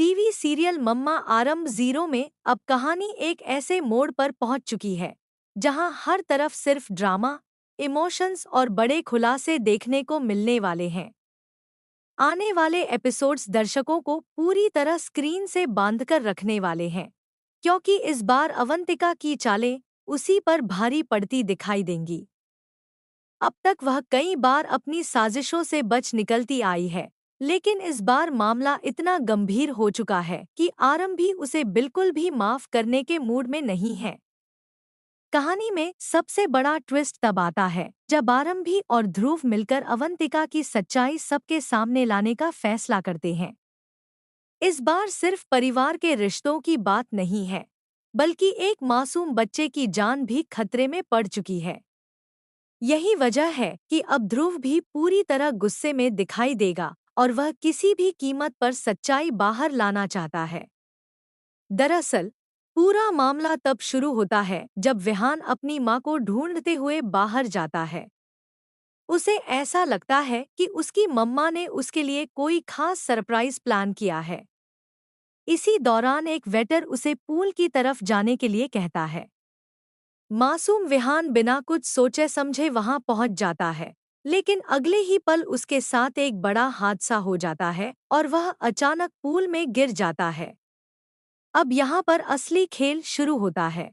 TV serial मम्मा आरंभ zero में अब कहानी एक ऐसे मोड़ पर पहुंच चुकी है जहां हर तरफ सिर्फ ड्रामा, इमोशंस और बड़े खुलासे देखने को मिलने वाले हैं। आने वाले एपिसोड्स दर्शकों को पूरी तरह स्क्रीन से बांधकर रखने वाले हैं, क्योंकि इस बार अवंतिका की चालें उसी पर भारी पड़ती दिखाई देंगी। अब तक वह कई बार अपनी साजिशों से बच निकलती आई है, लेकिन इस बार मामला इतना गंभीर हो चुका है कि आरंभ भी उसे बिल्कुल भी माफ करने के मूड में नहीं है। कहानी में सबसे बड़ा ट्विस्ट तब आता है जब आरंभी और ध्रुव मिलकर अवंतिका की सच्चाई सबके सामने लाने का फैसला करते हैं। इस बार सिर्फ परिवार के रिश्तों की बात नहीं है, बल्कि एक मासूम बच्चे की जान भी खतरे में पड़ चुकी है। यही वजह है कि अब ध्रुव भी पूरी तरह गुस्से में दिखाई देगा और वह किसी भी कीमत पर सच्चाई बाहर लाना चाहता है। दरअसल पूरा मामला तब शुरू होता है जब विहान अपनी मां को ढूंढते हुए बाहर जाता है। उसे ऐसा लगता है कि उसकी मम्मा ने उसके लिए कोई खास सरप्राइज प्लान किया है। इसी दौरान एक वेटर उसे पूल की तरफ जाने के लिए कहता है। मासूम विहान बिना कुछ सोचे समझे वहां पहुंच जाता है, लेकिन अगले ही पल उसके साथ एक बड़ा हादसा हो जाता है और वह अचानक पूल में गिर जाता है। अब यहाँ पर असली खेल शुरू होता है।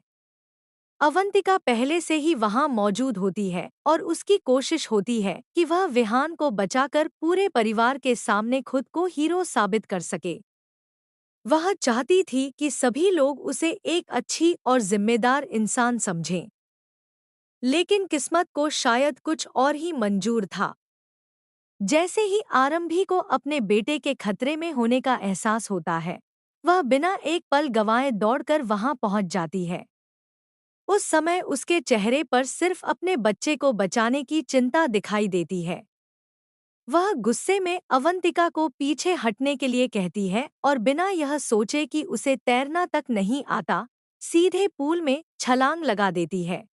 अवंतिका पहले से ही वहां मौजूद होती है और उसकी कोशिश होती है कि वह विहान को बचाकर पूरे परिवार के सामने खुद को हीरो साबित कर सके। वह चाहती थी कि सभी लोग उसे एक अच्छी और जिम्मेदार इंसान समझें। लेकिन किस्मत को शायद कुछ और ही मंजूर था। जैसे ही आरंभी को अपने बेटे के खतरे में होने का एहसास होता है, वह बिना एक पल गंवाए दौड़कर वहां पहुंच जाती है। उस समय उसके चेहरे पर सिर्फ अपने बच्चे को बचाने की चिंता दिखाई देती है। वह गुस्से में अवंतिका को पीछे हटने के लिए कहती है और बिना यह सोचे कि उसे तैरना तक नहीं आता, सीधे पूल में छलांग लगा देती है।